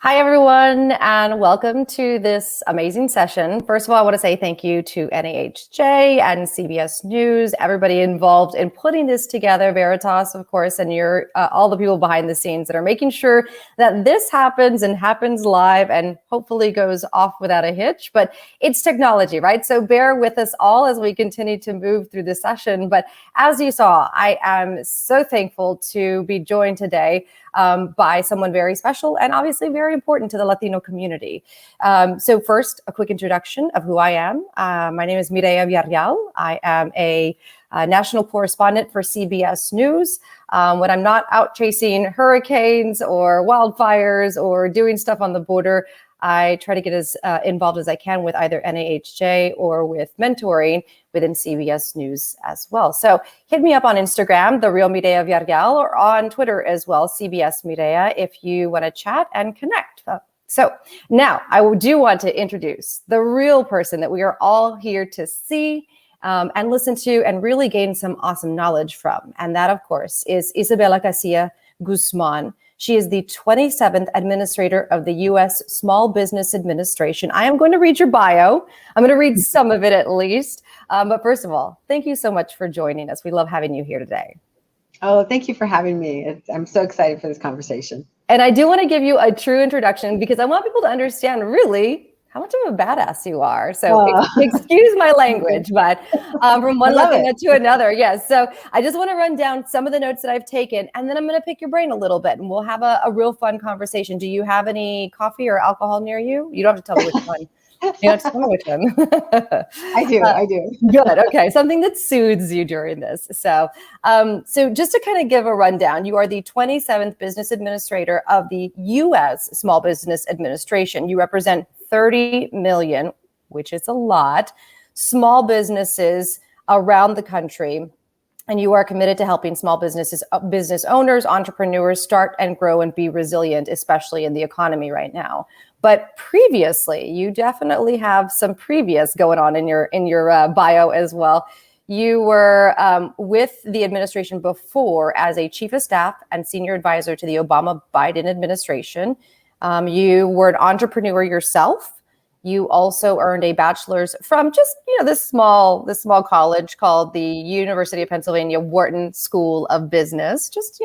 Hi, everyone, and welcome to this amazing session. First of all, I want to say thank you to NAHJ and CBS News, everybody involved in putting this together, Veritas, of course, and all the people behind the scenes that are making sure that this happens and happens live and hopefully goes off without a hitch. But it's technology, right? So bear with us all as we continue to move through the session. But as you saw, I am so thankful to be joined today by someone very special and obviously very important to the Latino community. So first, a quick introduction of who I am. My name is Mireya Villarreal. I am a national correspondent for CBS News. When I'm not out chasing hurricanes or wildfires or doing stuff on the border, I try to get as involved as I can with either NAHJ or with mentoring within CBS News as well. So hit me up on Instagram, The Real Mireya Villarreal, or on Twitter as well, CBS Mireya, if you want to chat and connect. So now I do want to introduce the real person that we are all here to see and listen to and really gain some awesome knowledge from. And that, of course, is Isabella Casilla Guzman. She is the 27th Administrator of the U.S. Small Business Administration. I am going to read your bio. I'm going to read some of it at least. But first of all, thank you so much for joining us. We love having you here today. Oh, thank you for having me. I'm so excited for this conversation. And I do want to give you a true introduction because I want people to understand really how much of a badass you are. So excuse my language, but from one Latina to another. Yes. So I just want to run down some of the notes that I've taken, and then I'm going to pick your brain a little bit and we'll have a real fun conversation. Do you have any coffee or alcohol near you? You don't have to tell me which one. You don't have to tell me which one. I do. Good. Okay. Something that soothes you during this. So just to kind of give a rundown, you are the 27th Business Administrator of the U.S. Small Business Administration. You represent 30 million, which is a lot, small businesses around the country. And you are committed to helping small business owners, entrepreneurs start and grow and be resilient, especially in the economy right now. But previously, you definitely have some previous going on in your bio as well. You were with the administration before as a chief of staff and senior advisor to the Obama-Biden administration. You were an entrepreneur yourself. You also earned a bachelor's from just, this small college called the University of Pennsylvania Wharton School of Business. Just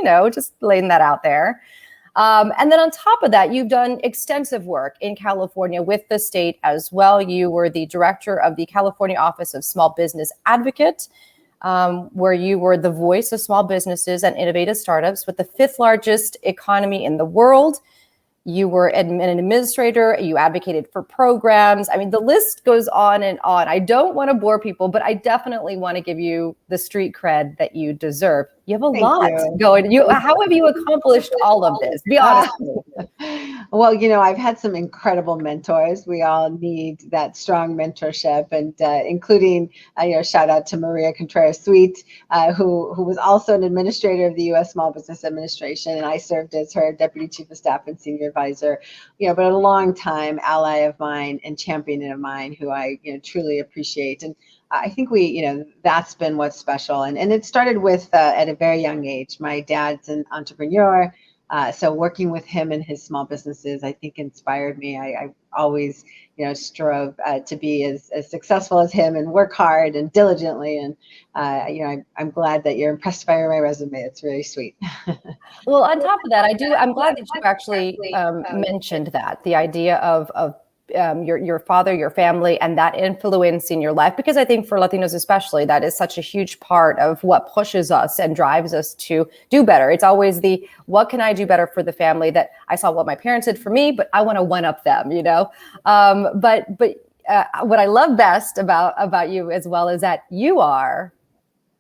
laying that out there. And then on top of that, you've done extensive work in California with the state as well. You were the director of the California Office of Small Business Advocate, where you were the voice of small businesses and innovative startups with the 5th largest economy in the world. You were an administrator, you advocated for programs. I mean, the list goes on and on. I don't want to bore people, but I definitely want to give you the street cred that you deserve. You have a lot going. How have you accomplished all of this? Be honest with me. Well, I've had some incredible mentors. We all need that strong mentorship, and including, shout out to Maria Contreras-Sweet, who was also an administrator of the U.S. Small Business Administration, and I served as her deputy chief of staff and senior advisor. But a long time ally of mine and champion of mine, who I truly appreciate. And I think that's been what's special. And it started with at a very young age. My dad's an entrepreneur. So working with him and his small businesses, I think inspired me. I always, strove to be as successful as him and work hard and diligently. And, I'm glad that you're impressed by my resume. It's really sweet. Well, on top of that, I'm glad that you actually mentioned that, the idea of your father, your family, and that influence in your life, because I think for Latinos especially, that is such a huge part of what pushes us and drives us to do better. It's always what can I do better for the family? That I saw what my parents did for me, but I want to one up them, But what I love best about you as well is that you are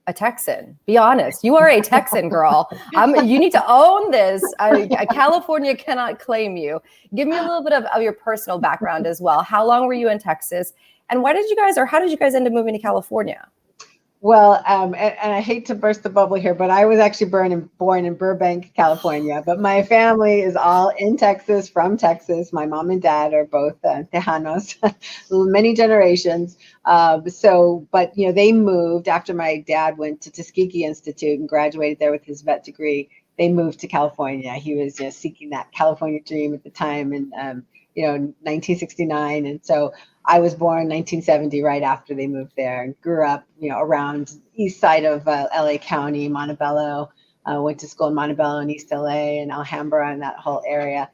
a Texan. Be honest. You are a Texan, girl. You need to own this. California cannot claim you. Give me a little bit of your personal background as well. How long were you in Texas? And how did you guys end up moving to California? Well, and I hate to burst the bubble here, but I was actually born in Burbank, California. But my family is all in Texas, from Texas. My mom and dad are both Tejanos, many generations. But they moved after my dad went to Tuskegee Institute and graduated there with his vet degree. they moved to California. He was just seeking that California dream at the time, and 1969. And so I was born 1970, right after they moved there, and grew up, around east side of LA County, Montebello. Went to school in Montebello and East LA and Alhambra and that whole area.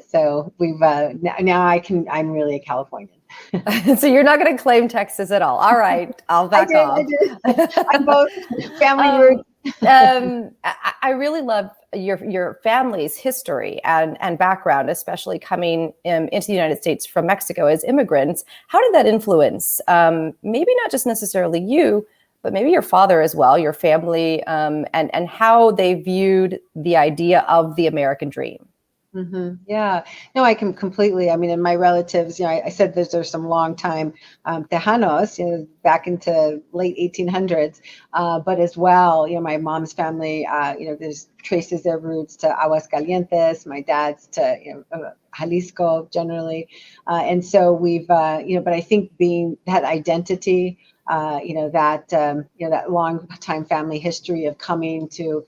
So we've now I'm really a Californian. So you're not going to claim Texas at all. All right, I'll back off. I did. I'm both family roots. I really love your family's history and background, especially coming into the United States from Mexico as immigrants. How did that influence maybe not just necessarily you, but maybe your father as well, your family, and how they viewed the idea of the American dream? Mm-hmm. Yeah, no, I can completely. I mean, and my relatives, I said there's some long time Tejanos, back into late 1800s, but as well, my mom's family, there's traces their roots to Aguascalientes, my dad's to Jalisco generally, and so we've, but I think being that identity, that long time family history of coming to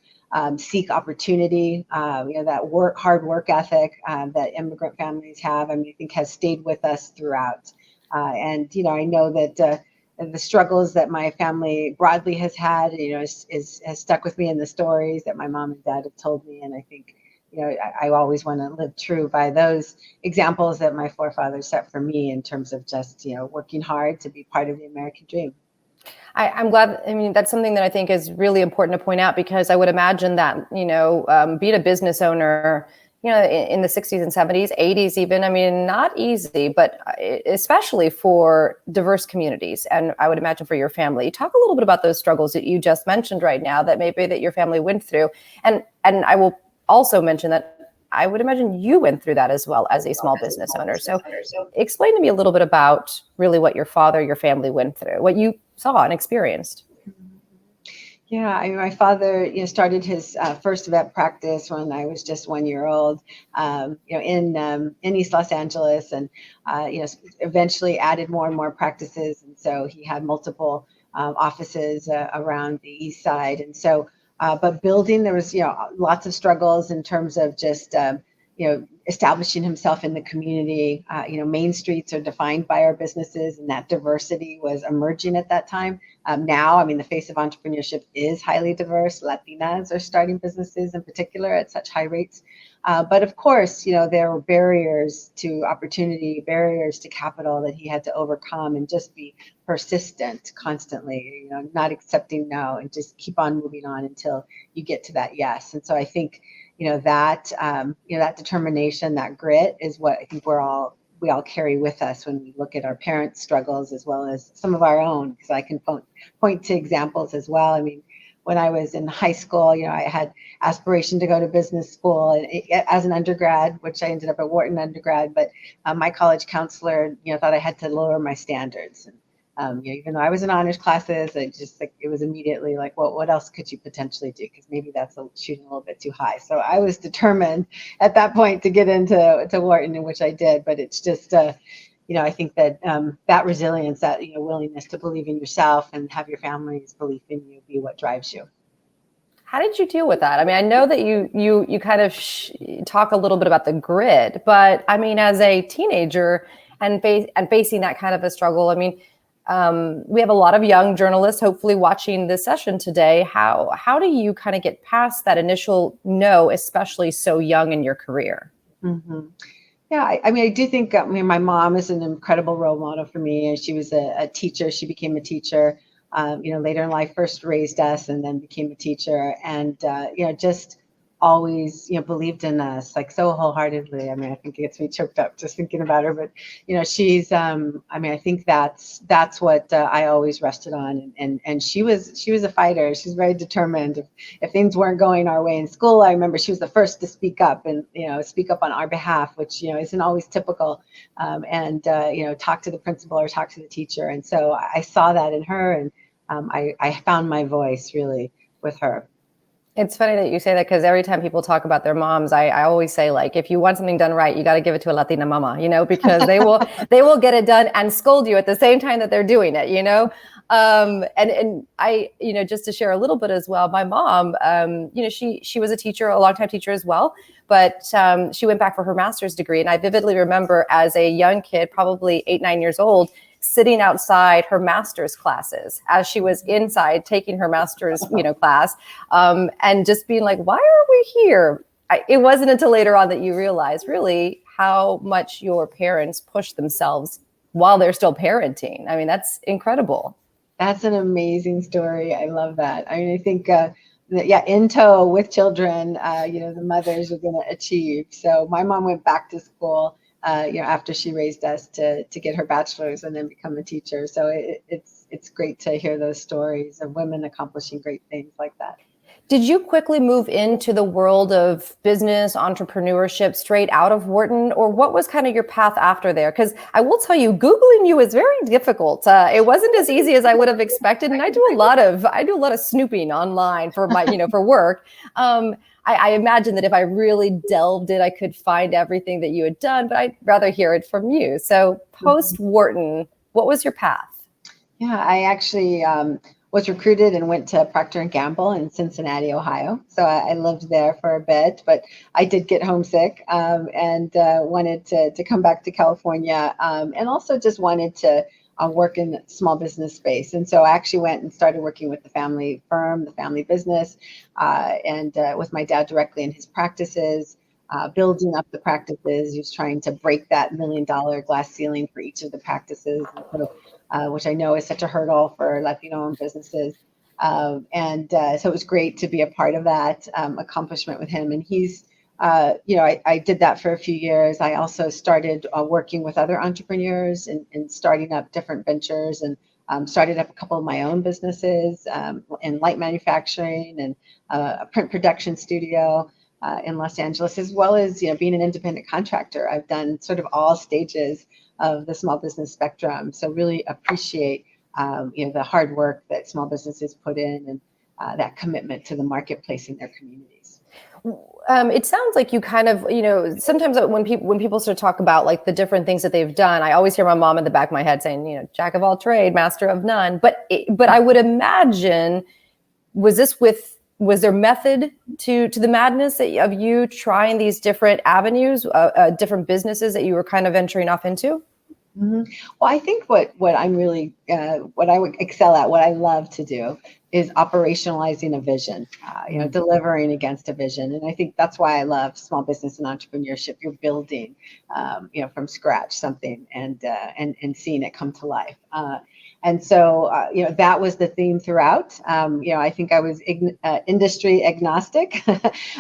seek opportunity, that hard work ethic that immigrant families have, I think has stayed with us throughout. And I know that the struggles that my family broadly has had, has stuck with me in the stories that my mom and dad have told me. And I think, I always want to live true by those examples that my forefathers set for me in terms of just, working hard to be part of the American dream. I'm glad. I mean, that's something that I think is really important to point out, because I would imagine that, being a business owner, in the 60s and 70s, 80s even, I mean, not easy, but especially for diverse communities. And I would imagine for your family. Talk a little bit about those struggles that you just mentioned right now that maybe that your family went through. And I will also mention that I would imagine you went through that as well as a small business owner. So explain to me a little bit about really what your father, your family went through, what you saw and experienced. Yeah, my father, started his first vet practice when I was just 1 year old, in East Los Angeles, and eventually added more and more practices, and so he had multiple offices around the East Side, and so. But building, there was, lots of struggles in terms of just, establishing himself in the community. Main streets are defined by our businesses, and that diversity was emerging at that time. Now, the face of entrepreneurship is highly diverse. Latinas are starting businesses in particular at such high rates. But of course, there were barriers to opportunity, barriers to capital that he had to overcome, and just be persistent constantly, not accepting no, and just keep on moving on until you get to that yes. And so I think, that determination, that grit is what I think we all carry with us when we look at our parents' struggles as well as some of our own, because I can point to examples as well. When I was in high school, I had aspiration to go to business school and as an undergrad, which I ended up at Wharton undergrad, but my college counselor, thought I had to lower my standards. And, even though I was in honors classes, it was immediately like, well, what else could you potentially do? Because maybe that's shooting a little bit too high. So I was determined at that point to get into Wharton, in which I did. But it's just, I think that that resilience, that willingness to believe in yourself and have your family's belief in you be what drives you. How did you deal with that? I know that you kind of talk a little bit about the grit, but as a teenager and facing that kind of a struggle, we have a lot of young journalists hopefully watching this session today. How do you kind of get past that initial no, especially so young in your career? Mm-hmm. Yeah, I do think my mom is an incredible role model for me. And she was a teacher. She became a teacher, later in life, first raised us and then became a teacher. And, just always, believed in us like so wholeheartedly. I think it gets me choked up just thinking about her. But, she's, I think that's what I always rested on. And she was a fighter. She's very determined. If things weren't going our way in school, I remember she was the first to speak up and, speak up on our behalf, which, isn't always typical. And talk to the principal or talk to the teacher. And so I saw that in her, and I found my voice really with her. It's funny that you say that because every time people talk about their moms, I always say, like, if you want something done right, you got to give it to a Latina mama, because they will get it done and scold you at the same time that they're doing it, and I, just to share a little bit as well, my mom, she was a teacher, a longtime teacher as well, but she went back for her master's degree. And I vividly remember as a young kid, probably 8, 9 years old, sitting outside her master's classes as she was inside taking her master's, class, and just being like, why are we here? It wasn't until later on that you realize really how much your parents push themselves while they're still parenting. I mean, that's incredible. That's an amazing story. I love that. I mean, I think, in tow with children, the mothers are going to achieve. So my mom went back to school, after she raised us to get her bachelor's and then become a teacher. So it's great to hear those stories of women accomplishing great things like that. Did you quickly move into the world of business, entrepreneurship straight out of Wharton, or what was kind of your path after there? Because I will tell you, Googling you is very difficult. It wasn't as easy as I would have expected, and I do a lot of snooping online for my, for work. I imagine that if I really delved in, I could find everything that you had done, but I'd rather hear it from you. So post Wharton, what was your path? Yeah, I actually was recruited and went to Procter & Gamble in Cincinnati, Ohio. So I lived there for a bit, but I did get homesick and wanted to come back to California, and also just wanted to work in the small business space. And so I actually went and started working with the family firm, the family business, and with my dad directly in his practices, building up the practices. He was trying to break that $1 million glass ceiling for each of the practices, which I know is such a hurdle for Latino-owned businesses. So it was great to be a part of that accomplishment with him. And he's, I did that for a few years. I also started working with other entrepreneurs and starting up different ventures, and started up a couple of my own businesses in light manufacturing and a print production studio in Los Angeles, as well as being an independent contractor. I've done sort of all stages of the small business spectrum. So really appreciate the hard work that small businesses put in, and that commitment to the marketplace in their communities. It sounds like you kind of, sometimes when people sort of talk about like the different things that they've done, I always hear my mom in the back of my head saying, jack of all trade, master of none. But I would imagine, was there method to the madness of you trying these different avenues, different businesses that you were kind of venturing off into? Mm-hmm. Well, I think what I'm really, what I would excel at, what I love to do is operationalizing a vision, delivering against a vision. And I think that's why I love small business and entrepreneurship. You're building, from scratch something and seeing it come to life. And so, that was the theme throughout. I think I was industry agnostic.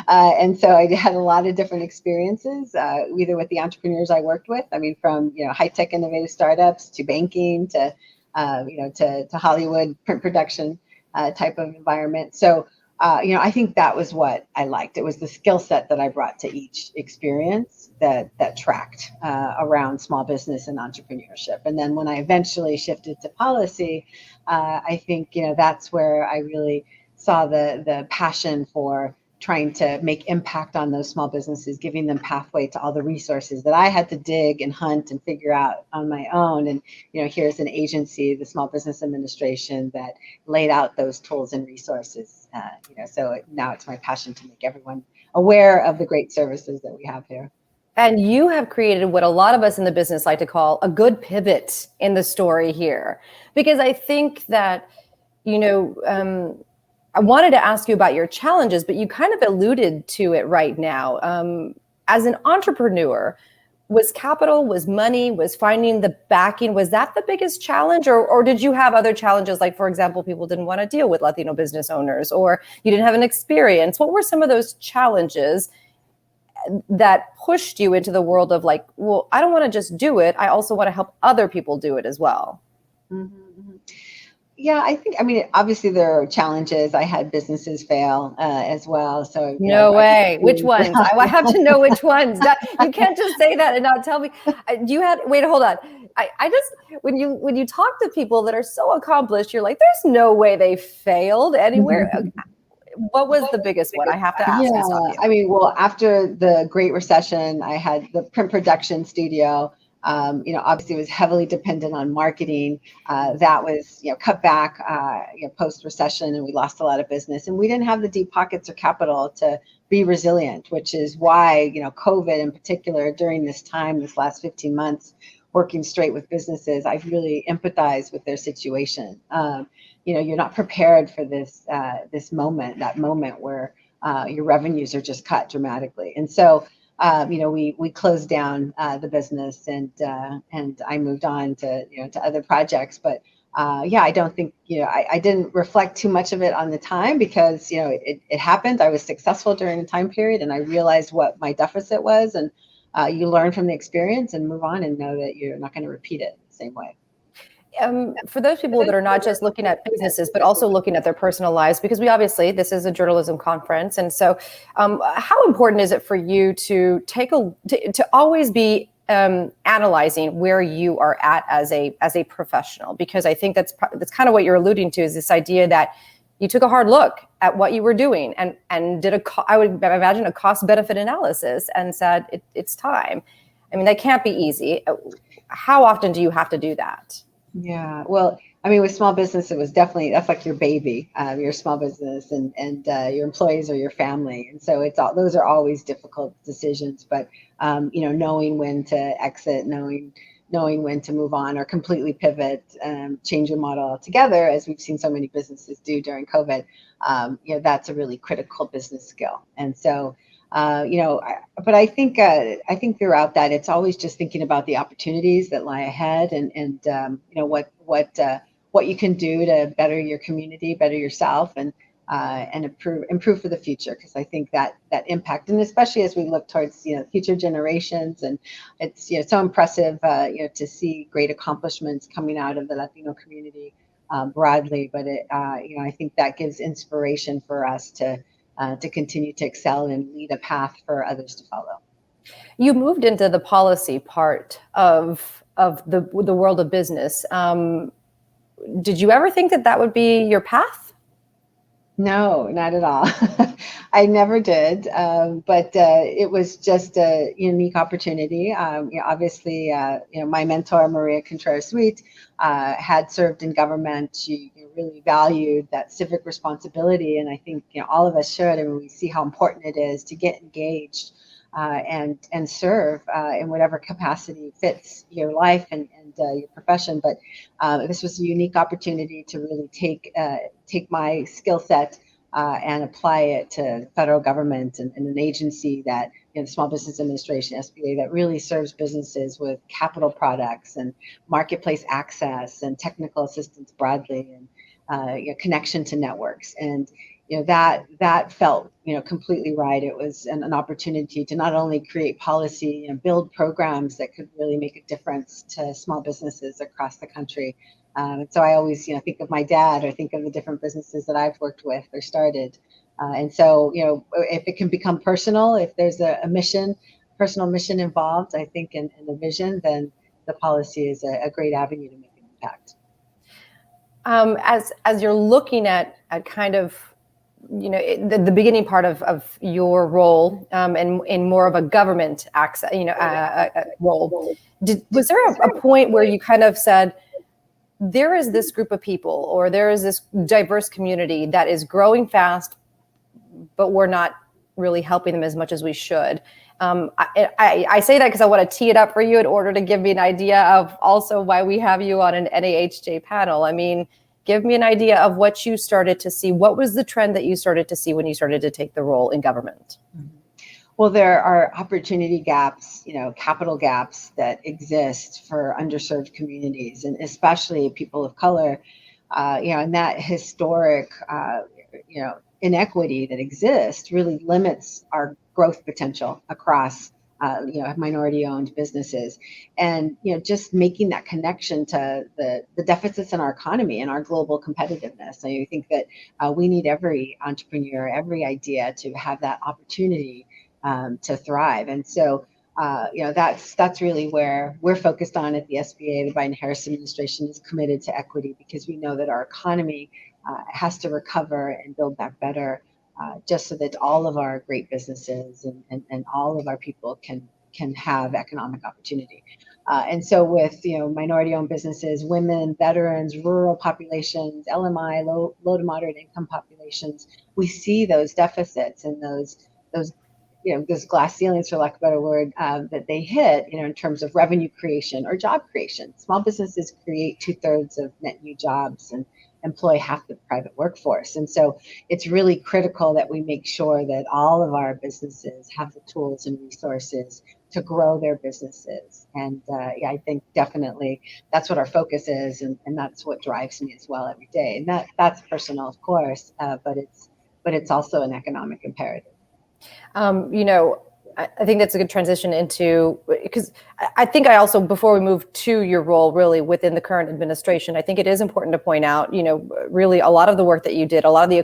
And so I had a lot of different experiences, either with the entrepreneurs I worked with. I mean, from, high-tech innovative startups to banking to Hollywood print production type of environment. So, I think that was what I liked. It was the skill set that I brought to each experience that tracked around small business and entrepreneurship. And then when I eventually shifted to policy, I think, that's where I really saw the passion for trying to make impact on those small businesses, giving them pathway to all the resources that I had to dig and hunt and figure out on my own. And, here's an agency, the Small Business Administration, that laid out those tools and resources. So now it's my passion to make everyone aware of the great services that we have here. And you have created what a lot of us in the business like to call a good pivot in the story here, because I think that, I wanted to ask you about your challenges, but you kind of alluded to it right now. As an entrepreneur, was capital, was money, was finding the backing, was that the biggest challenge? Or did you have other challenges? Like, for example, people didn't want to deal with Latino business owners, or you didn't have an experience. What were some of those challenges that pushed you into the world of like, well, I don't want to just do it. I also want to help other people do it as well. Mm-hmm. Yeah, obviously there are challenges. I had businesses fail as well. So no way. Which ones? I have to know which ones. You can't just say that and not tell me. Wait, hold on. I just, when you talk to people that are so accomplished, you're like, there's no way they failed anywhere. what was the biggest one? I have to ask Yeah, and stop you. I mean, well, after the Great Recession, I had the print production studio. Obviously, it was heavily dependent on marketing. That was, cut back, post-recession, and we lost a lot of business. And we didn't have the deep pockets or capital to be resilient, which is why, COVID in particular, during this time, this last 15 months, working straight with businesses, I've really empathized with their situation. You're not prepared for this moment, that moment where your revenues are just cut dramatically. And so, we closed down the business, and I moved on to other projects. But I don't think, I didn't reflect too much of it on the time because, it happened. I was successful during the time period, and I realized what my deficit was. And you learn from the experience and move on and know that you're not going to repeat it the same way. For those people that are not just looking at businesses, but also looking at their personal lives, because this is a journalism conference. And so how important is it for you to to always be analyzing where you are at as a professional? Because I think that's kind of what you're alluding to, is this idea that you took a hard look at what you were doing and did I would imagine a cost benefit analysis and said, it's time. I mean, that can't be easy. How often do you have to do that? Yeah, well, I mean, with small business, it was definitely, that's like your baby, your small business, and your employees are your family, and so those are always difficult decisions. But knowing when to exit, knowing when to move on or completely pivot, change your model altogether, as we've seen so many businesses do during COVID, that's a really critical business skill. And so. But I think throughout that, it's always just thinking about the opportunities that lie ahead, and what you can do to better your community, better yourself, and improve for the future. Because I think that impact, and especially as we look towards future generations, and it's so impressive to see great accomplishments coming out of the Latino community broadly. But I think that gives inspiration for us to continue to excel and lead a path for others to follow. You moved into the policy part of the world of business. Did you ever think that would be your path? No, not at all. I never did, but it was just a unique opportunity. Obviously, my mentor, Maria Contreras-Sweet, had served in government. She really valued that civic responsibility, and I think all of us should. I mean, we see how important it is to get engaged and serve in whatever capacity fits your life and your profession. But this was a unique opportunity to really take my skill set and apply it to federal government and an agency that, the Small Business Administration, SBA, that really serves businesses with capital products and marketplace access and technical assistance broadly, and connection to networks. And that felt completely right. It was an opportunity to not only create policy and build programs that could really make a difference to small businesses across the country. So I always think of my dad, or think of the different businesses that I've worked with or started. And so if it can become personal, if there's a personal mission involved, I think in the vision, then the policy is a great avenue to make an impact. As you're looking at kind of the beginning part of your role in more of a government access role, was there a point where you kind of said, there is this group of people, or there is this diverse community that is growing fast, but we're not really helping them as much as we should? I say that because I want to tee it up for you in order to give me an idea of also why we have you on an NAHJ panel. I mean, give me an idea of what you started to see. What was the trend that you started to see when you started to take the role in government? Well, there are opportunity gaps, capital gaps that exist for underserved communities, and especially people of color, and that historic, inequity that exists really limits our growth potential across, minority-owned businesses. And, just making that connection to the deficits in our economy and our global competitiveness. So I think that we need every entrepreneur, every idea to have that opportunity to thrive. And so, that's really where we're focused on at the SBA. The Biden-Harris administration is committed to equity, because we know that our economy has to recover and build back better just so that all of our great businesses and all of our people can have economic opportunity. And so with, minority-owned businesses, women, veterans, rural populations, LMI, low to moderate income populations, we see those deficits and those glass ceilings, for lack of a better word, that they hit, in terms of revenue creation or job creation. Small businesses create 2/3 of net new jobs and employ half the private workforce. And so it's really critical that we make sure that all of our businesses have the tools and resources to grow their businesses. And I think definitely that's what our focus is, and that's what drives me as well every day. And that's personal, of course, but it's also an economic imperative. I think that's a good transition into, because I think I also, before we move to your role really within the current administration, I think it is important to point out, really a lot of the work that you did, a lot of the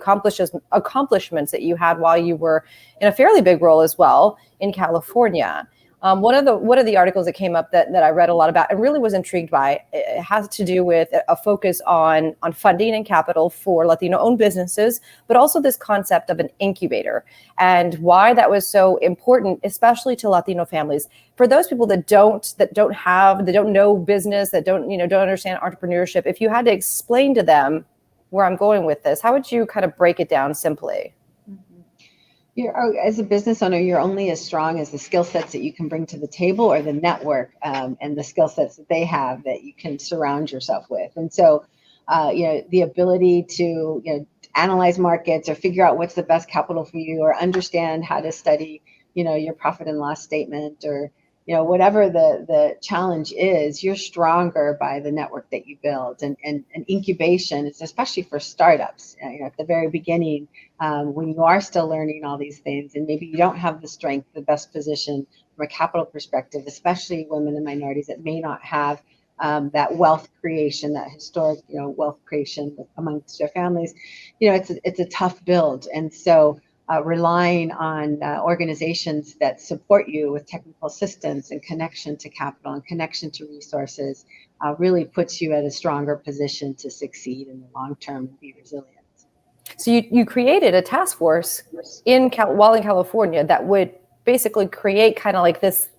accomplishments that you had while you were in a fairly big role as well in California. One of the articles that came up that I read a lot about and really was intrigued by, it has to do with a focus on funding and capital for Latino-owned businesses, but also this concept of an incubator and why that was so important, especially to Latino families. For those people that don't know business, that don't understand entrepreneurship, if you had to explain to them where I'm going with this, how would you kind of break it down simply? As a business owner, you're only as strong as the skill sets that you can bring to the table, or the network and the skill sets that they have that you can surround yourself with. And so, the ability to analyze markets or figure out what's the best capital for you, or understand how to study, your profit and loss statement, or whatever the challenge is, you're stronger by the network that you build. And incubation is especially for startups, at the very beginning, when you are still learning all these things, and maybe you don't have the strength, the best position from a capital perspective, especially women and minorities that may not have that wealth creation, that historic, wealth creation amongst their families. It's a tough build. And so relying on organizations that support you with technical assistance and connection to capital and connection to resources really puts you at a stronger position to succeed in the long term and be resilient. So you created a task force while in California that would basically create kind of like this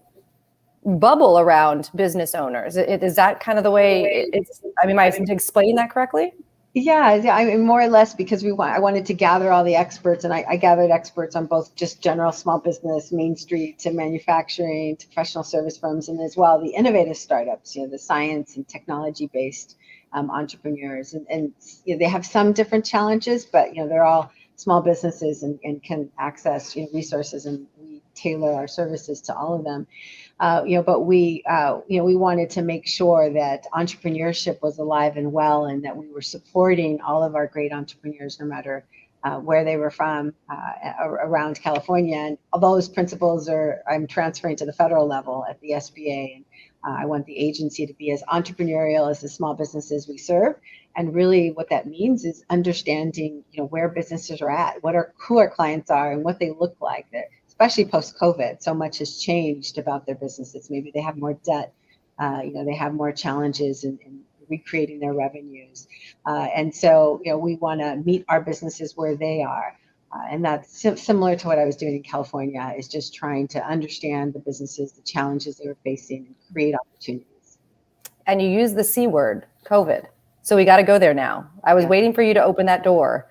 bubble around business owners. Is that kind of the way it's? I mean, am I explaining that correctly? Yeah, I mean, more or less, because I wanted to gather all the experts, and I gathered experts on both just general small business, Main Street, to manufacturing, to professional service firms, and as well the innovative startups, the science and technology based entrepreneurs, and they have some different challenges, but they're all small businesses and can access resources, and we tailor our services to all of them. But we wanted to make sure that entrepreneurship was alive and well, and that we were supporting all of our great entrepreneurs, no matter where they were from, around California. And all those principles I'm transferring to the federal level at the SBA. And I want the agency to be as entrepreneurial as the small businesses we serve. And really what that means is understanding, where businesses are at, who our clients are, and what they look like. Especially post-COVID, so much has changed about their businesses. Maybe they have more debt, they have more challenges in recreating their revenues. And so, we want to meet our businesses where they are. And that's similar to what I was doing in California, is just trying to understand the businesses, the challenges they were facing, and create opportunities. And you use the C word, COVID. So we got to go there now. I was waiting for you to open that door.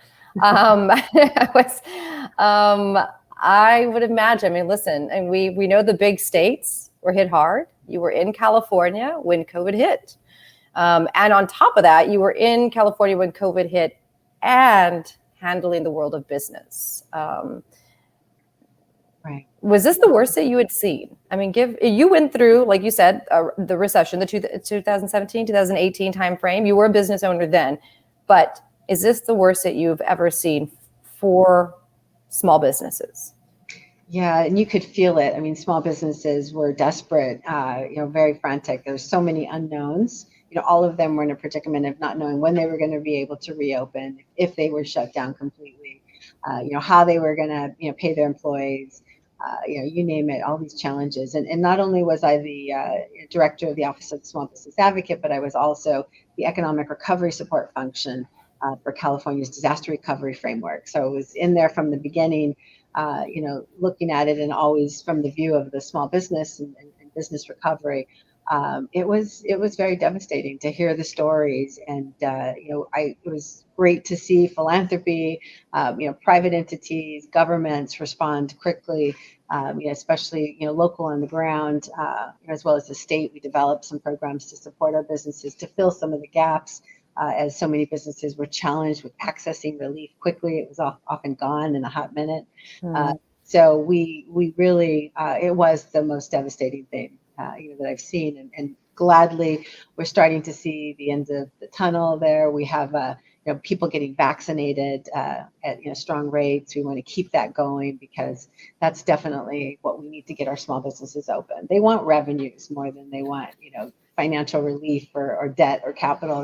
I would imagine, listen, and we know the big states were hit hard. You were in California when COVID hit. And on top of that, you were in California when COVID hit and handling the world of business. Right. Was this the worst that you had seen? You went through, like you said, the recession, the 2017, 2018 timeframe. You were a business owner then. But is this the worst that you've ever seen for small businesses? Yeah, and you could feel it. Small businesses were desperate, very frantic. There's so many unknowns. All of them were in a predicament of not knowing when they were going to be able to reopen, if they were shut down completely, how they were going to, pay their employees, you name it, all these challenges. And not only was I the director of the Office of the Small Business Advocate, but I was also the economic recovery support function for California's disaster recovery framework. So it was in there from the beginning, looking at it and always from the view of the small business and business recovery. It was very devastating to hear the stories, and it was great to see philanthropy, private entities, governments respond quickly, especially local on the ground, as well as the state. We developed some programs to support our businesses to fill some of the gaps. As so many businesses were challenged with accessing relief quickly, it was often gone in a hot minute. So we really, it was the most devastating thing that I've seen, and gladly we're starting to see the end of the tunnel there. We have people getting vaccinated at strong rates. We want to keep that going because that's definitely what we need to get our small businesses open. They want revenues more than they want financial relief or debt or capital.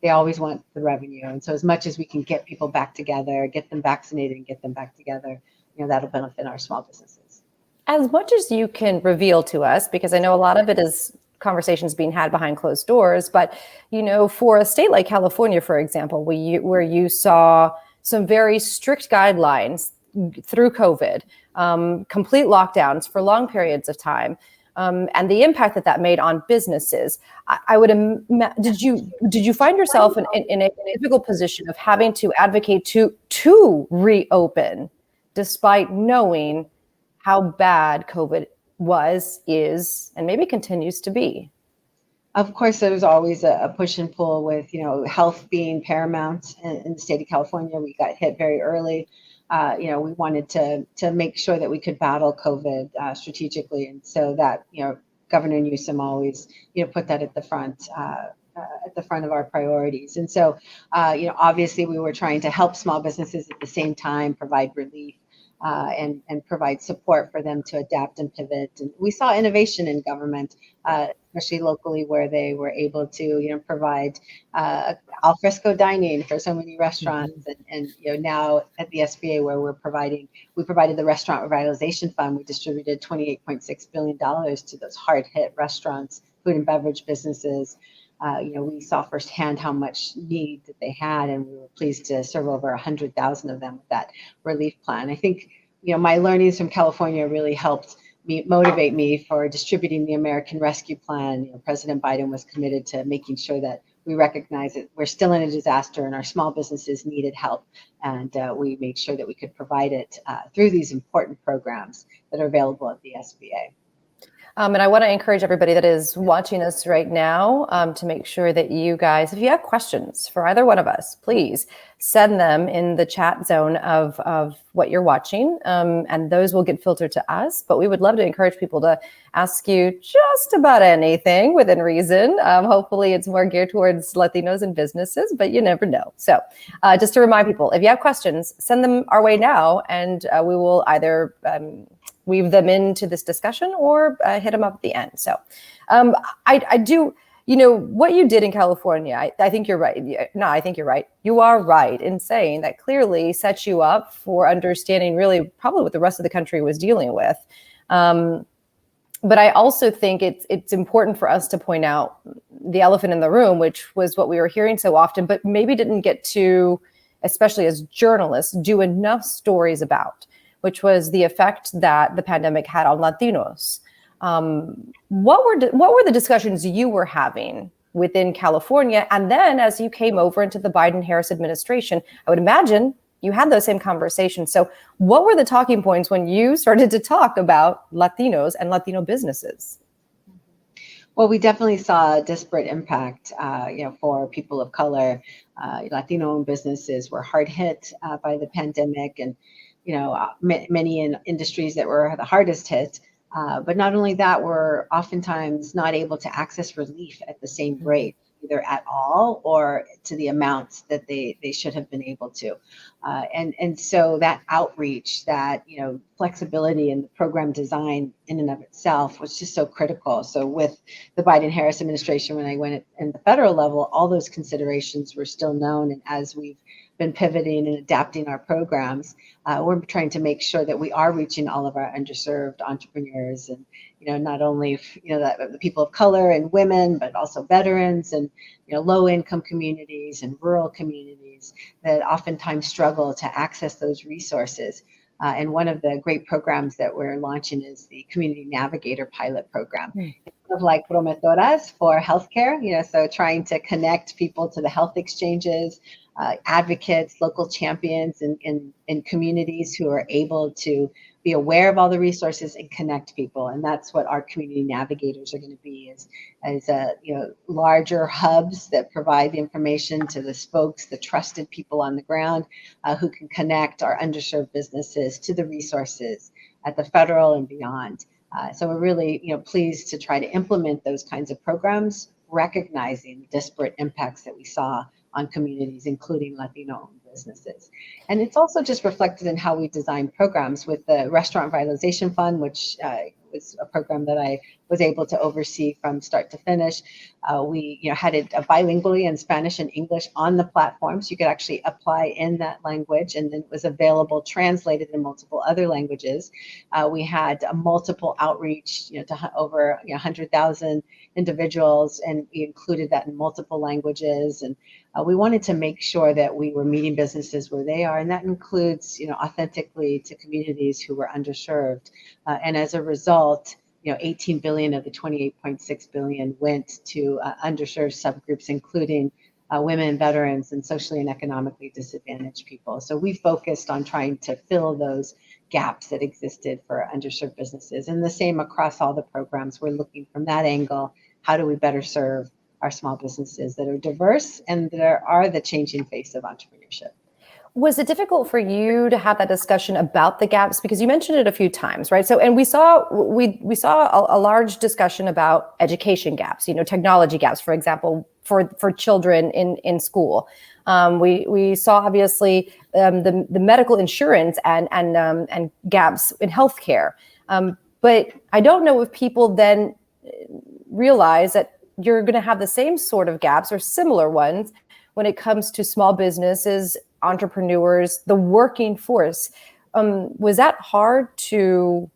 They always want the revenue, and so as much as we can get people back together, get them vaccinated, and get them back together, that'll benefit our small businesses. As much as you can reveal to us, because I know a lot of it is conversations being had behind closed doors, but for a state like California, for example, where you saw some very strict guidelines through COVID, complete lockdowns for long periods of time, and the impact that made on businesses, I would did you find yourself in a difficult position of having to advocate to reopen, despite knowing how bad COVID is, and maybe continues to be? Of course, there's always a push and pull with, health being paramount in the state of California. We got hit very early. We wanted to make sure that we could battle COVID strategically. And so that, Governor Newsom always, put that at the front of our priorities. And so, obviously we were trying to help small businesses at the same time, provide relief. And provide support for them to adapt and pivot. And we saw innovation in government, especially locally, where they were able to, provide al fresco dining for so many restaurants. And now at the SBA, where we provided the Restaurant Revitalization Fund. We distributed $28.6 billion to those hard-hit restaurants, food and beverage businesses. We saw firsthand how much need that they had, and we were pleased to serve over 100,000 of them with that relief plan. I think, my learnings from California really helped motivate me for distributing the American Rescue Plan. President Biden was committed to making sure that we recognize that we're still in a disaster and our small businesses needed help. And we made sure that we could provide it through these important programs that are available at the SBA. And I want to encourage everybody that is watching us right now to make sure that you guys, if you have questions for either one of us, please send them in the chat zone of what you're watching, and those will get filtered to us. But we would love to encourage people to ask you just about anything within reason. Hopefully it's more geared towards Latinos and businesses, but you never know. So just to remind people, if you have questions, send them our way now, and we will either weave them into this discussion or hit them up at the end. So I do, what you did in California, I think you're right. No, I think you're right. You are right in saying that clearly sets you up for understanding really probably what the rest of the country was dealing with. But I also think it's important for us to point out the elephant in the room, which was what we were hearing so often, but maybe didn't get to, especially as journalists, do enough stories about, which was the effect that the pandemic had on Latinos. What were the discussions you were having within California? And then as you came over into the Biden-Harris administration, I would imagine you had those same conversations. So what were the talking points when you started to talk about Latinos and Latino businesses? Well, we definitely saw a disparate impact, for people of color. Latino-owned businesses were hard hit by the pandemic, and many in industries that were the hardest hit. But not only that, we're oftentimes not able to access relief at the same rate, either at all or to the amounts that they should have been able to. And so that outreach, that, flexibility in the program design in and of itself was just so critical. So with the Biden-Harris administration, when I went at the federal level, all those considerations were still known. And as we've been pivoting and adapting our programs, we're trying to make sure that we are reaching all of our underserved entrepreneurs, and not only the people of color and women, but also veterans and low-income communities and rural communities that oftentimes struggle to access those resources. And one of the great programs that we're launching is the Community Navigator Pilot Program. It's sort of like Prometoras for healthcare, so trying to connect people to the health exchanges, advocates, local champions in communities who are able to be aware of all the resources and connect people. And that's what our community navigators are going to be, as larger hubs that provide the information to the spokes, the trusted people on the ground, who can connect our underserved businesses to the resources at the federal and beyond. So we're really pleased to try to implement those kinds of programs, recognizing the disparate impacts that we saw on communities, including Latino-owned businesses. And it's also just reflected in how we design programs with the Restaurant Revitalization Fund, which was a program that I was able to oversee from start to finish. We had it bilingually in Spanish and English on the platform, so you could actually apply in that language, and then it was available translated in multiple other languages. We had a multiple outreach to over 100,000 individuals, and we included that in multiple languages. And we wanted to make sure that we were meeting businesses where they are, and that includes authentically to communities who were underserved. And as a result, 18 billion of the 28.6 billion went to underserved subgroups, including women, veterans, and socially and economically disadvantaged people. So we focused on trying to fill those gaps that existed for underserved businesses. And the same across all the programs. We're looking from that angle, how do we better serve our small businesses that are diverse and that are the changing face of entrepreneurship? Was it difficult for you to have that discussion about the gaps? Because you mentioned it a few times, right? So, and we saw a large discussion about education gaps, technology gaps, for example, for children in school. We saw obviously the medical insurance and gaps in healthcare. But I don't know if people then realize that you're going to have the same sort of gaps or similar ones when it comes to small businesses, entrepreneurs, the working force. Was that hard to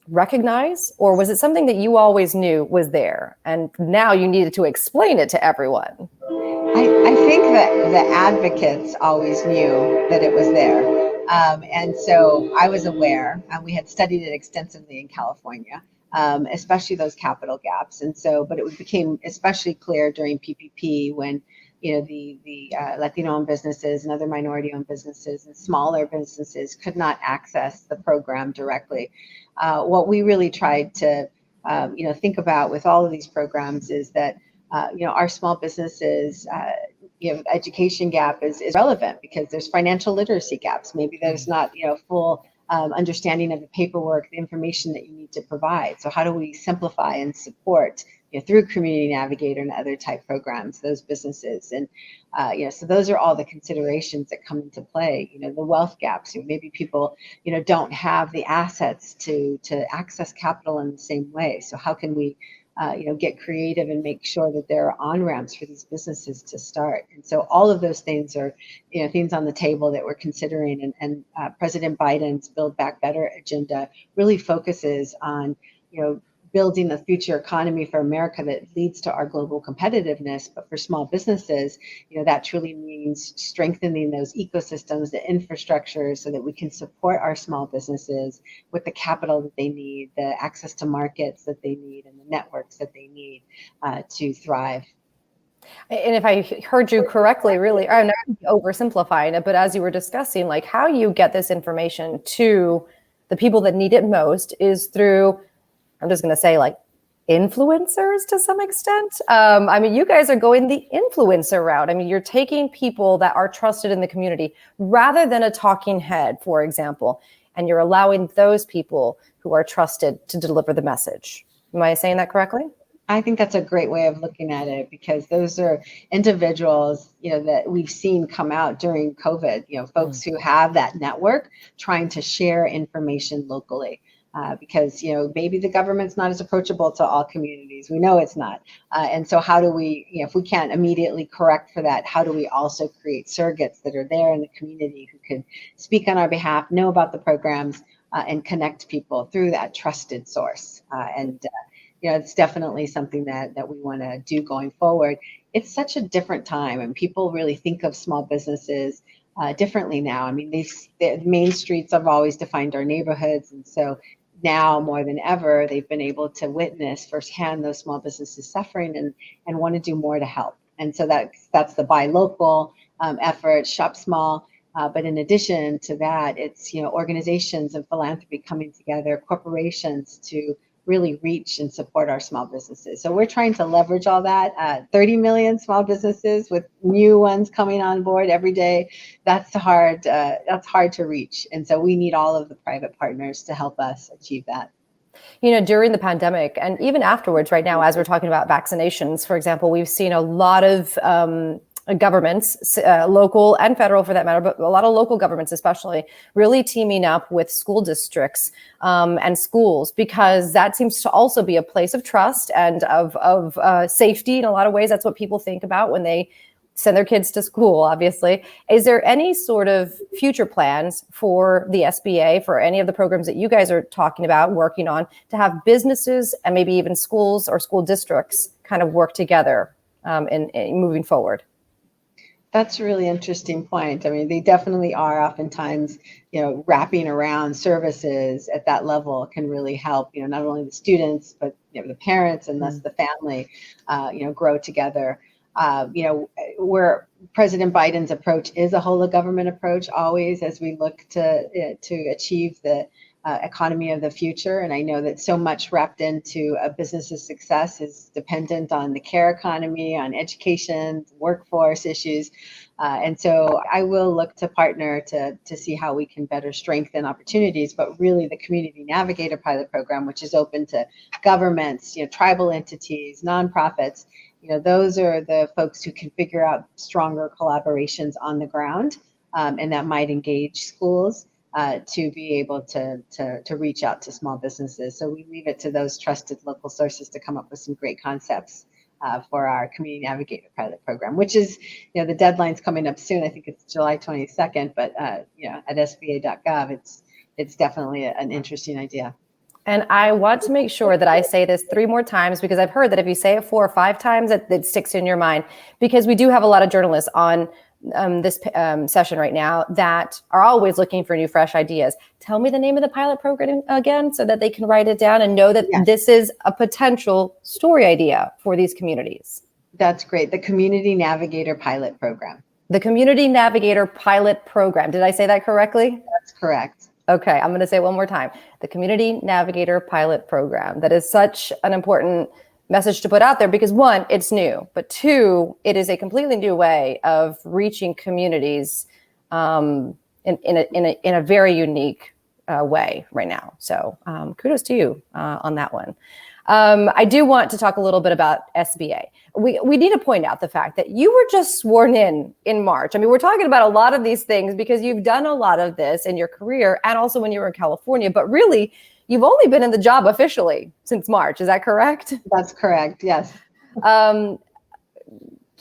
recognize, or was it something that you always knew was there and now you needed to explain it to everyone? I think that the advocates always knew that it was there. And so I was aware, and we had studied it extensively in California, especially those capital gaps. And so, but it became especially clear during PPP when the Latino-owned businesses and other minority-owned businesses and smaller businesses could not access the program directly. What we really tried to, think about with all of these programs is that, our small businesses, education gap is relevant because there's financial literacy gaps. Maybe there's not, full understanding of the paperwork, the information that you need to provide. So how do we simplify and support through Community Navigator and other type programs, those businesses? And, so those are all the considerations that come into play, the wealth gaps. Maybe people, don't have the assets to access capital in the same way. So how can we, get creative and make sure that there are on-ramps for these businesses to start? And so all of those things are, things on the table that we're considering. And President Biden's Build Back Better agenda really focuses on, building the future economy for America that leads to our global competitiveness. But for small businesses, that truly means strengthening those ecosystems, the infrastructure, so that we can support our small businesses with the capital that they need, the access to markets that they need, and the networks that they need to thrive. And if I heard you correctly, really, I'm not oversimplifying it, but as you were discussing, like how you get this information to the people that need it most is through, I'm just going to say, like, influencers to some extent. You guys are going the influencer route. You're taking people that are trusted in the community rather than a talking head, for example, and you're allowing those people who are trusted to deliver the message. Am I saying that correctly? I think that's a great way of looking at it, because those are individuals, that we've seen come out during COVID, folks who have that network trying to share information locally. Because, maybe the government's not as approachable to all communities. We know it's not. And so how do we, if we can't immediately correct for that, how do we also create surrogates that are there in the community who can speak on our behalf, know about the programs, and connect people through that trusted source? It's definitely something that we want to do going forward. It's such a different time, and people really think of small businesses differently now. I mean, the main streets have always defined our neighborhoods, and so now more than ever, they've been able to witness firsthand those small businesses suffering and want to do more to help. And so that's the buy local effort, shop small. But in addition to that, it's organizations and philanthropy coming together, corporations to really reach and support our small businesses. So we're trying to leverage all that. 30 million small businesses with new ones coming on board every day. That's hard to reach. And so we need all of the private partners to help us achieve that. During the pandemic and even afterwards, right now, as we're talking about vaccinations, for example, we've seen a lot of governments, local and federal for that matter, but a lot of local governments especially, really teaming up with school districts and schools, because that seems to also be a place of trust and of safety. In a lot of ways, that's what people think about when they send their kids to school, obviously. Is there any sort of future plans for the SBA, for any of the programs that you guys are talking about, working on, to have businesses and maybe even schools or school districts kind of work together in moving forward? That's a really interesting point. I mean, they definitely are oftentimes, wrapping around services at that level can really help, not only the students, but the parents and thus the family, grow together. Where President Biden's approach is a whole of government approach always, as we look to achieve the economy of the future. And I know that so much wrapped into a business's success is dependent on the care economy, on education, workforce issues. And so I will look to partner to see how we can better strengthen opportunities, but really the Community Navigator pilot program, which is open to governments, tribal entities, nonprofits, those are the folks who can figure out stronger collaborations on the ground, and that might engage schools to be able to reach out to small businesses. So we leave it to those trusted local sources to come up with some great concepts for our Community Navigator pilot program, which is, the deadline's coming up soon. I think it's July 22nd, but at sba.gov, it's definitely an interesting idea. And I want to make sure that I say this 3 more times, because I've heard that if you say it 4 or 5 times, it sticks in your mind, because we do have a lot of journalists on this session right now that are always looking for new, fresh ideas. Tell me the name of the pilot program again, so that they can write it down and know that this is a potential story idea for these communities. That's great. The Community Navigator pilot program. The Community Navigator pilot program. Did I say that correctly? That's correct. Okay, I'm going to say it one more time. The Community Navigator pilot program. That is such an important message to put out there, because 1, it's new, but 2, it is a completely new way of reaching communities in a very unique way right now. So kudos to you on that one. I do want to talk a little bit about SBA. We need to point out the fact that you were just sworn in March. I mean, we're talking about a lot of these things because you've done a lot of this in your career and also when you were in California, but really you've only been in the job officially since March. Is that correct? That's correct. Yes. What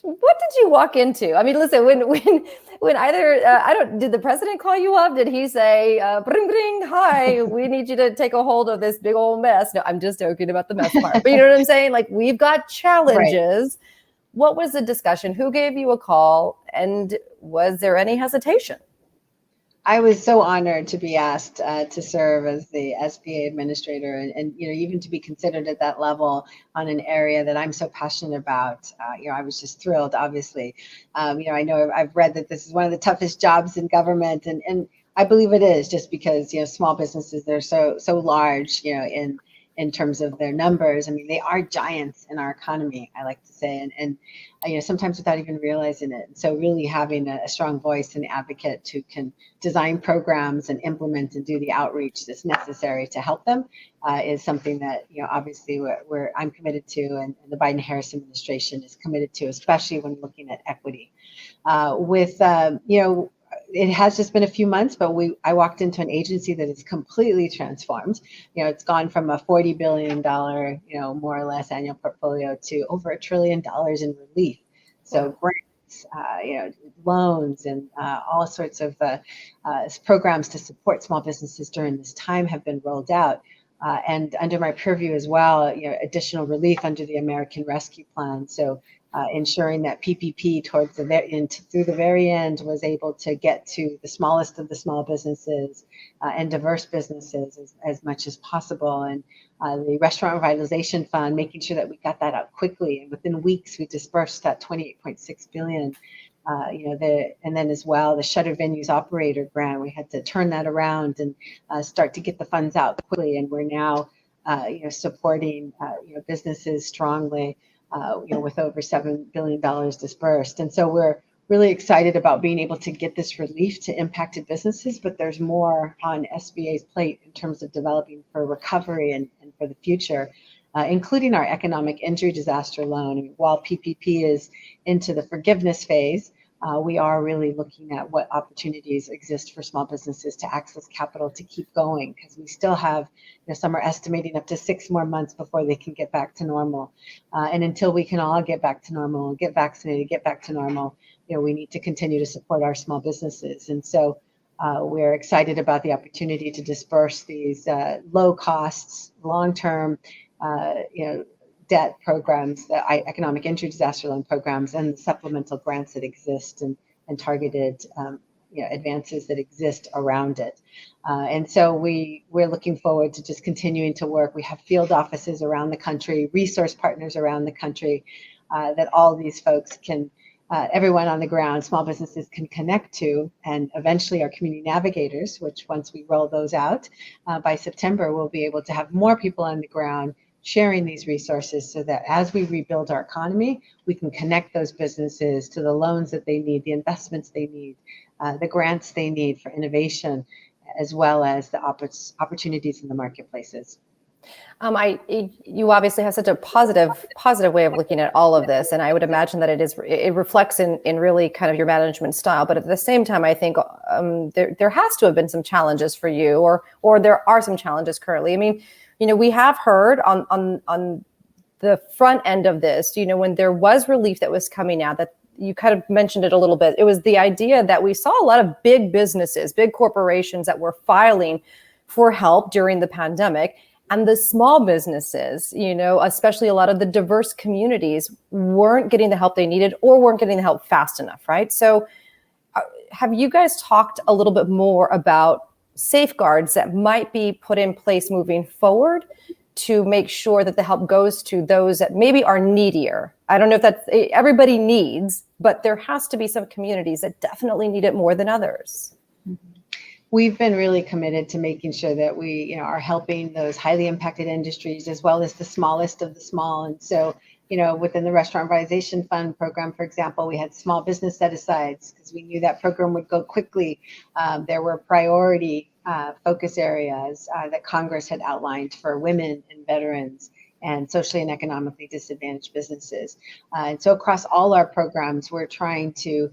did you walk into? I mean, listen, when either, did the president call you up? Did he say, bring, bring, hi, we need you to take a hold of this big old mess? No, I'm just joking about the mess part. But you know what I'm saying? Like, we've got challenges. Right. What was the discussion? Who gave you a call? And was there any hesitation? I was so honored to be asked to serve as the SBA administrator, and even to be considered at that level on an area that I'm so passionate about. I was just thrilled. Obviously, I know I've read that this is one of the toughest jobs in government, and I believe it is, just because small businesses, they're so large, in in terms of their numbers. I mean, they are giants in our economy, I like to say, and sometimes without even realizing it. And so really having a strong voice and advocate who can design programs and implement and do the outreach that's necessary to help them is something that, obviously I'm committed to, and the Biden-Harris administration is committed to, especially when looking at equity. It has just been a few months, but I walked into an agency that is completely transformed. It's gone from a $40 billion, more or less annual portfolio to over $1 trillion in relief. So grants, loans, and all sorts of programs to support small businesses during this time have been rolled out. And under my purview as well, additional relief under the American Rescue Plan. So ensuring that PPP through the very end was able to get to the smallest of the small businesses and diverse businesses as much as possible. And the Restaurant Revitalization Fund, making sure that we got that out quickly. And within weeks, we dispersed that $28.6 billion. And then as well, the Shuttered Venues Operator Grant, we had to turn that around and start to get the funds out quickly. And we're now, supporting, businesses strongly, with over $7 billion dispersed. And so we're really excited about being able to get this relief to impacted businesses, but there's more on SBA's plate in terms of developing for recovery and for the future. Including our economic injury disaster loan. I mean, while PPP is into the forgiveness phase, we are really looking at what opportunities exist for small businesses to access capital to keep going, because we still have, some are estimating up to 6 more months before they can get back to normal. And until we can all get back to normal, get vaccinated, get back to normal, we need to continue to support our small businesses. And so we're excited about the opportunity to disperse these low costs, long-term debt programs, the economic injury disaster loan programs, and the supplemental grants that exist and targeted advances that exist around it. And so we're looking forward to just continuing to work. We have field offices around the country, resource partners around the country that all these folks can, everyone on the ground, small businesses can connect to, and eventually our community navigators, which once we roll those out by September, we'll be able to have more people on the ground sharing these resources so that as we rebuild our economy, we can connect those businesses to the loans that they need, the investments they need, the grants they need for innovation, as well as the opportunities in the marketplaces. You obviously have such a positive way of looking at all of this, and I would imagine that it reflects in really kind of your management style. But at the same time, I think there has to have been some challenges for you, or there are some challenges currently. I mean, we have heard on the front end of this, when there was relief that was coming out, that you kind of mentioned it a little bit. It was the idea that we saw a lot of big businesses, big corporations that were filing for help during the pandemic. And the small businesses, especially a lot of the diverse communities, weren't getting the help they needed or weren't getting the help fast enough, right? So have you guys talked a little bit more about safeguards that might be put in place moving forward to make sure that the help goes to those that maybe are needier? I don't know if that's everybody needs, but there has to be some communities that definitely need it more than others. We've been really committed to making sure that we, are helping those highly impacted industries as well as the smallest of the small. And so, within the Restaurant Revitalization Fund program, for example, we had small business set-asides because we knew that program would go quickly. There were priority focus areas that Congress had outlined for women and veterans and socially and economically disadvantaged businesses. And so across all our programs, we're trying to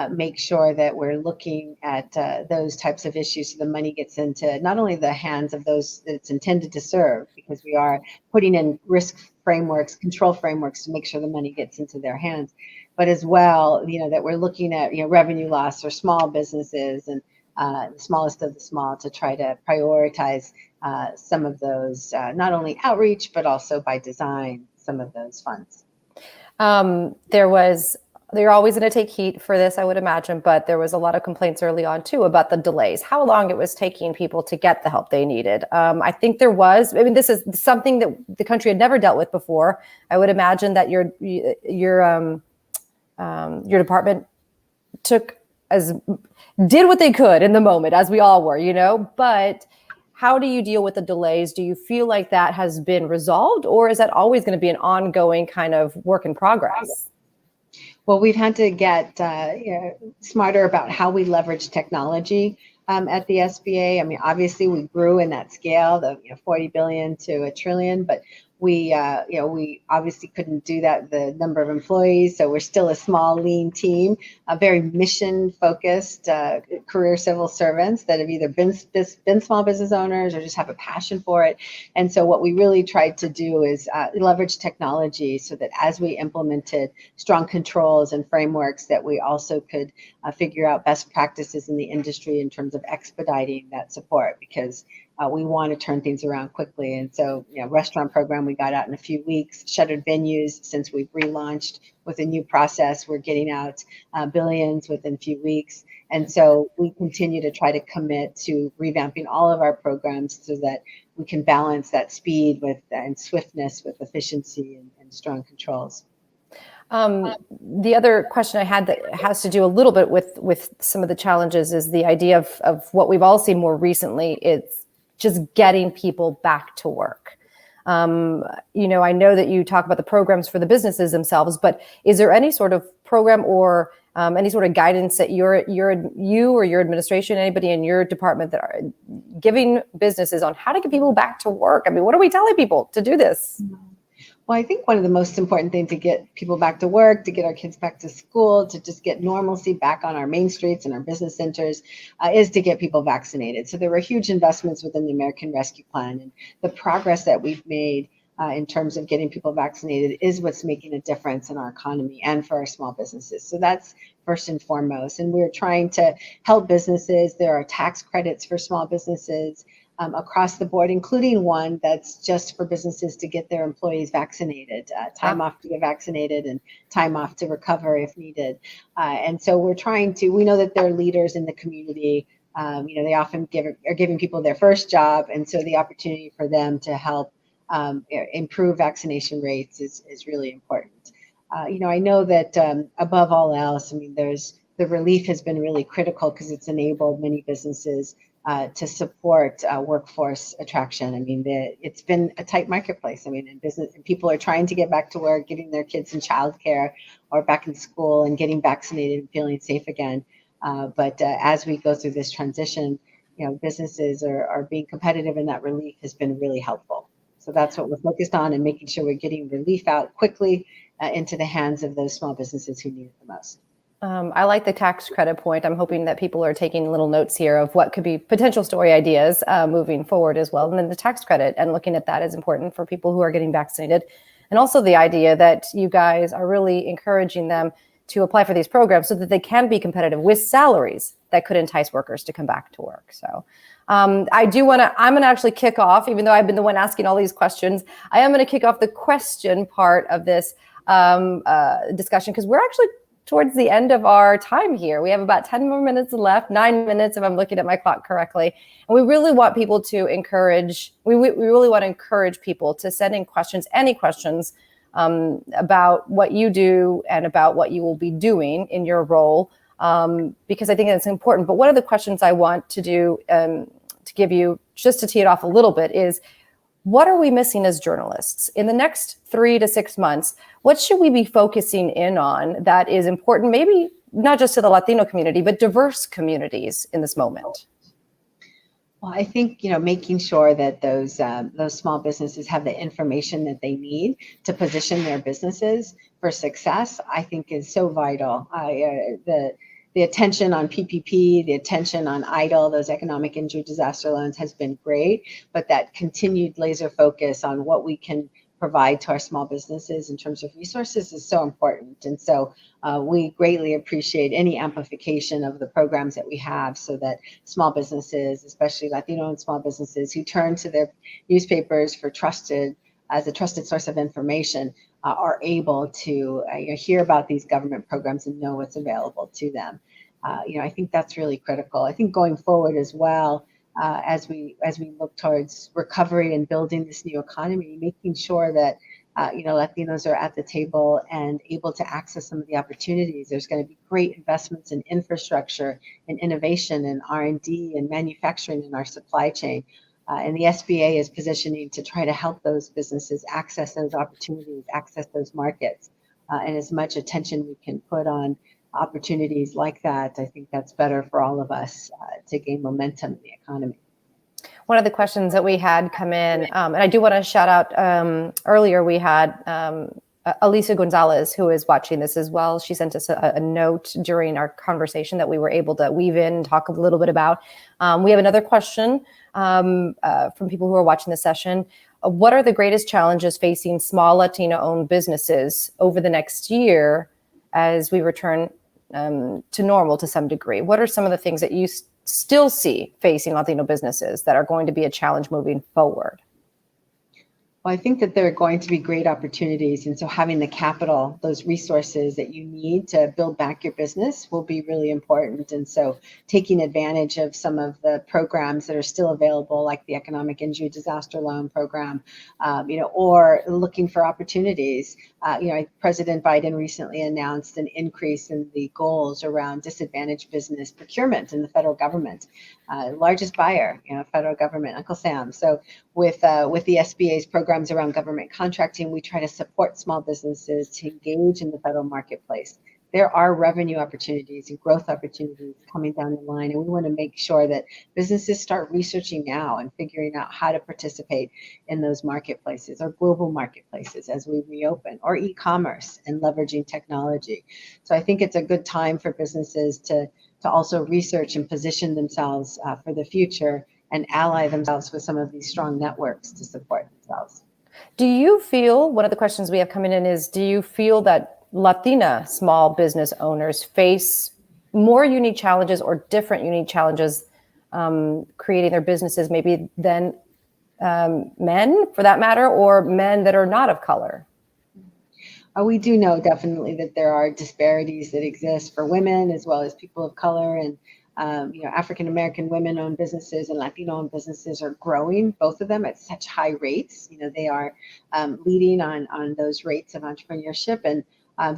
make sure that we're looking at those types of issues so the money gets into not only the hands of those that it's intended to serve, because we are putting in risk frameworks, control frameworks to make sure the money gets into their hands, but as well, that we're looking at, revenue loss or small businesses and the smallest of the small to try to prioritize some of those, not only outreach, but also by design, some of those funds. They're always going to take heat for this, I would imagine, but there was a lot of complaints early on too about the delays, how long it was taking people to get the help they needed. I think this is something that the country had never dealt with before. I would imagine that your department did what they could in the moment, as we all were, but how do you deal with the delays? Do you feel like that has been resolved, or is that always going to be an ongoing kind of work in progress? Well, we've had to get smarter about how we leverage technology at the SBA. I mean, obviously, we grew in that scale, the 40 billion to a trillion, but we obviously couldn't do that with the number of employees. So we're still a small, lean team, a very mission-focused career civil servants that have either been small business owners or just have a passion for it. And so what we really tried to do is leverage technology so that as we implemented strong controls and frameworks, that we also could figure out best practices in the industry in terms of expediting that support, because we want to turn things around quickly. And so, restaurant program we got out in a few weeks. Shuttered venues, since we've relaunched with a new process, we're getting out billions within a few weeks. And so we continue to try to commit to revamping all of our programs so that we can balance that speed and swiftness with efficiency and strong controls. The other question I had that has to do a little bit with some of the challenges is the idea of what we've all seen more recently. It's just getting people back to work. I know that you talk about the programs for the businesses themselves, but is there any sort of program or any sort of guidance that you or your administration, anybody in your department that are giving businesses on how to get people back to work? I mean, what are we telling people to do this? Well, I think one of the most important things to get people back to work, to get our kids back to school, to just get normalcy back on our main streets and our business centers is to get people vaccinated. So there were huge investments within the American Rescue Plan, and the progress that we've made in terms of getting people vaccinated is what's making a difference in our economy and for our small businesses. So that's first and foremost. And we're trying to help businesses. There are tax credits for small businesses across the board, including one that's just for businesses to get their employees vaccinated, time off to get vaccinated and time off to recover if needed. And so we know that they're leaders in the community. They often are giving people their first job. And so the opportunity for them to help improve vaccination rates is really important. I know that above all else, the relief has been really critical because it's enabled many businesses to support workforce attraction. It's been a tight marketplace. In business, and people are trying to get back to work, getting their kids in childcare or back in school and getting vaccinated and feeling safe again. But as we go through this transition, businesses are being competitive, and that relief has been really helpful. So that's what we're focused on, and making sure we're getting relief out quickly into the hands of those small businesses who need it the most. I like the tax credit point. I'm hoping that people are taking little notes here of what could be potential story ideas moving forward as well. And then the tax credit and looking at that is important for people who are getting vaccinated. And also the idea that you guys are really encouraging them to apply for these programs so that they can be competitive with salaries that could entice workers to come back to work. So I'm going to actually kick off, even though I've been the one asking all these questions, I am going to kick off the question part of this discussion, because we're actually towards the end of our time here. We have about 10 more minutes left, 9 minutes if I'm looking at my clock correctly. And we really want people to we really want to encourage people to send in questions, any questions about what you do and about what you will be doing in your role, because I think it's important. But one of the questions I want to do to give you, just to tee it off a little bit, is what are we missing as journalists in the next 3 to 6 months? What should we be focusing in on that is important, maybe not just to the Latino community, but diverse communities in this moment? Well, I think, making sure that those small businesses have the information that they need to position their businesses for success, I think is so vital. The attention on PPP, the attention on EIDL, those economic injury disaster loans, has been great, but that continued laser focus on what we can provide to our small businesses in terms of resources is so important. And so we greatly appreciate any amplification of the programs that we have, so that small businesses, especially Latino-owned small businesses who turn to their newspapers as a trusted source of information, are able to hear about these government programs and know what's available to them. I think that's really critical. I think going forward as well, as we look towards recovery and building this new economy, making sure that Latinos are at the table and able to access some of the opportunities. There's going to be great investments in infrastructure and innovation and R&D and manufacturing in our supply chain. And the SBA is positioning to try to help those businesses access those opportunities, access those markets. And as much attention we can put on opportunities like that, I think that's better for all of us to gain momentum in the economy. One of the questions that we had come in, and I do want to shout out, earlier we had Elisa Gonzalez, who is watching this as well. She sent us a note during our conversation that we were able to weave in and talk a little bit about. We have another question from people who are watching the session. What are the greatest challenges facing small Latino-owned businesses over the next year as we return to normal to some degree? What are some of the things that you still see facing Latino businesses that are going to be a challenge moving forward? Well, I think that there are going to be great opportunities. And so having the capital, those resources that you need to build back your business will be really important. And so taking advantage of some of the programs that are still available, like the Economic Injury Disaster Loan Program, or looking for opportunities. President Biden recently announced an increase in the goals around disadvantaged business procurement in the federal government. Largest buyer, federal government, Uncle Sam. So with the SBA's programs around government contracting, we try to support small businesses to engage in the federal marketplace. There are revenue opportunities and growth opportunities coming down the line, and we want to make sure that businesses start researching now and figuring out how to participate in those marketplaces or global marketplaces as we reopen, or e-commerce and leveraging technology. So I think it's a good time for businesses to also research and position themselves for the future and ally themselves with some of these strong networks to support themselves. Do you feel, one of the questions we have coming in is, do you feel that Latina small business owners face more unique challenges or different unique challenges creating their businesses maybe than men, for that matter, or men that are not of color? We do know definitely that there are disparities that exist for women as well as people of color, and African-American women-owned businesses and Latino-owned businesses are growing, both of them at such high rates. They are leading on those rates of entrepreneurship, and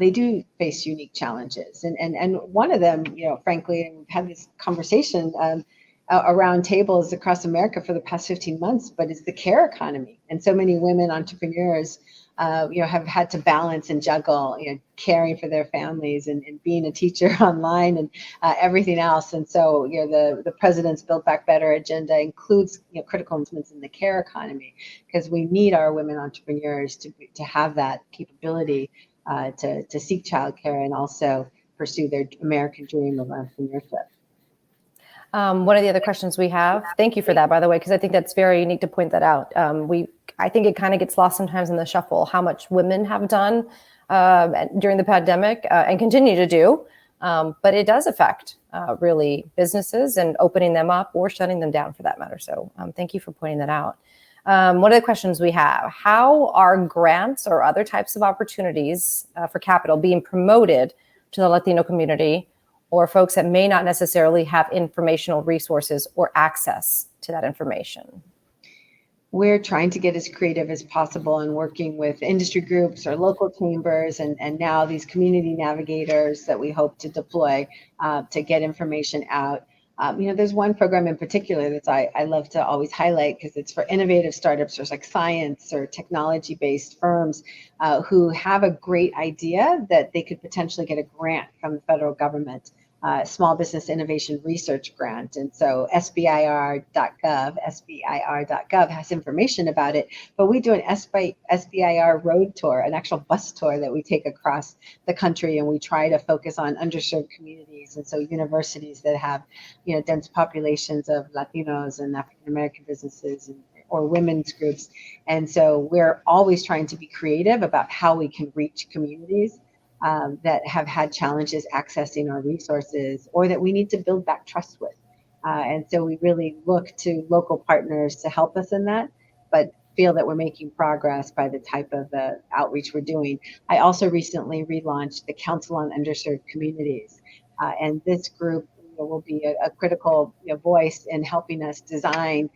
they do face unique challenges. And one of them, frankly, and we've had this conversation around tables across America for the past 15 months, but it's the care economy. And so many women entrepreneurs have had to balance and juggle, caring for their families and being a teacher online and everything else. And so, the president's Build Back Better agenda includes critical investments in the care economy, because we need our women entrepreneurs to have that capability to seek childcare and also pursue their American dream of entrepreneurship. One of the other questions we have, thank you for that, by the way, because I think that's very unique to point that out. I think it kind of gets lost sometimes in the shuffle, how much women have done during the pandemic and continue to do. But it does affect really businesses and opening them up or shutting them down for that matter. So thank you for pointing that out. One of the questions we have, how are grants or other types of opportunities for capital being promoted to the Latino community or folks that may not necessarily have informational resources or access to that information? We're trying to get as creative as possible and working with industry groups or local chambers and now these community navigators that we hope to deploy to get information out. There's one program in particular that I love to always highlight because it's for innovative startups or like science or technology-based firms who have a great idea that they could potentially get a grant from the federal government. Small Business Innovation Research Grant. And so SBIR.gov has information about it, but we do an SBIR road tour, an actual bus tour that we take across the country, and we try to focus on underserved communities. And so universities that have, dense populations of Latinos and African-American businesses or women's groups. And so we're always trying to be creative about how we can reach communities that have had challenges accessing our resources or that we need to build back trust with. And so we really look to local partners to help us in that, but feel that we're making progress by the type of outreach we're doing. I also recently relaunched the Council on Underserved Communities. And this group will be a critical voice in helping us design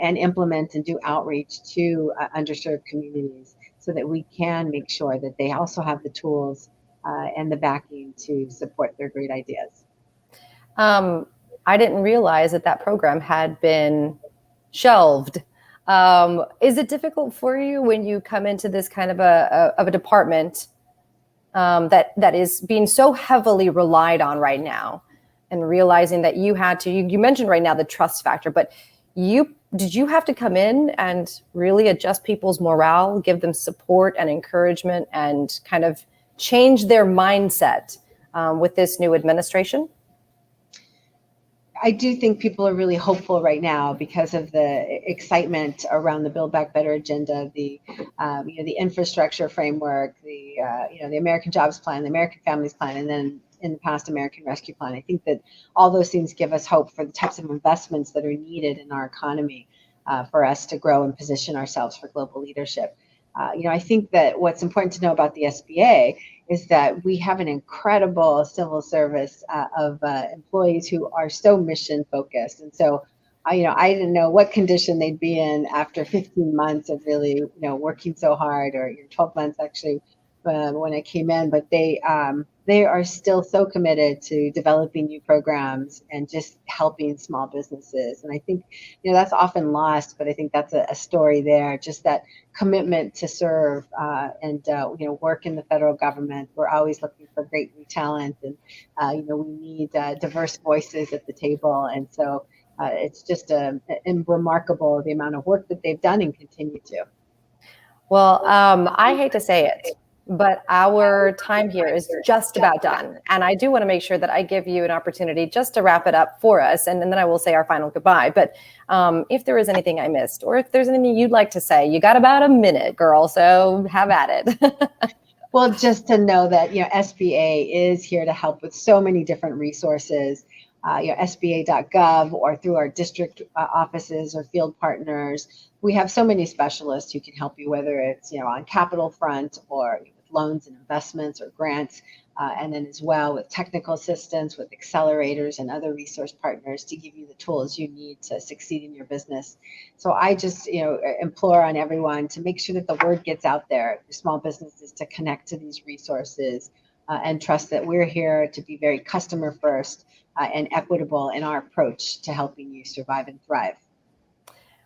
and implement and do outreach to underserved communities so that we can make sure that they also have the tools and the backing to support their great ideas. I didn't realize that program had been shelved. Is it difficult for you when you come into this kind of a department that is being so heavily relied on right now, and realizing that you had to, you mentioned right now the trust factor, but did you have to come in and really adjust people's morale, give them support and encouragement, and kind of change their mindset with this new administration? I do think people are really hopeful right now because of the excitement around the Build Back Better agenda, the the infrastructure framework, the American Jobs Plan, the American Families Plan, and then in the past American Rescue Plan. I think that all those things give us hope for the types of investments that are needed in our economy for us to grow and position ourselves for global leadership. I think that what's important to know about the SBA is that we have an incredible civil service of employees who are so mission focused. And so, I didn't know what condition they'd be in after 15 months of really, working so hard, or 12 months actually when I came in. But they are still so committed to developing new programs and just helping small businesses. And I think, that's often lost, but I think that's a story there. Just that commitment to serve and work in the federal government. We're always looking for great new talent, and we need diverse voices at the table. And so it's just remarkable the amount of work that they've done and continue to. Well, I hate to say it, but our time here is just about done. And I do want to make sure that I give you an opportunity just to wrap it up for us. And then I will say our final goodbye. But if there is anything I missed, or if there's anything you'd like to say, you got about a minute, girl. So have at it. Well, just to know that, SBA is here to help with so many different resources. SBA.gov, or through our district offices or field partners. We have so many specialists who can help you, whether it's on capital front, or with loans and investments or grants, and then as well with technical assistance, with accelerators and other resource partners to give you the tools you need to succeed in your business. So I just implore on everyone to make sure that the word gets out there for small businesses to connect to these resources, and trust that we're here to be very customer first and equitable in our approach to helping you survive and thrive.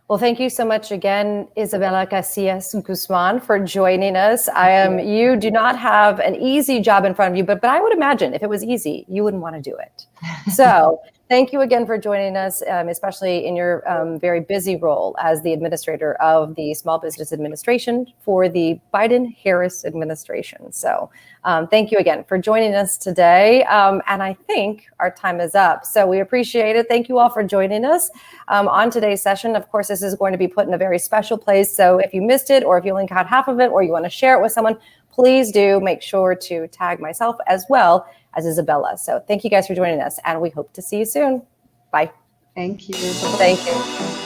Well, thank you so much again, Isabella Casillas Guzman, for joining us. You do not have an easy job in front of you, but I would imagine if it was easy, you wouldn't want to do it. So thank you again for joining us, especially in your very busy role as the administrator of the Small Business Administration for the Biden-Harris administration. So thank you again for joining us today. And I think our time is up. So we appreciate it. Thank you all for joining us on today's session. Of course, this is going to be put in a very special place. So if you missed it, or if you only caught half of it, or you want to share it with someone, please do make sure to tag myself as well as Isabella. So thank you guys for joining us, and we hope to see you soon. Bye. Thank you. Thank you.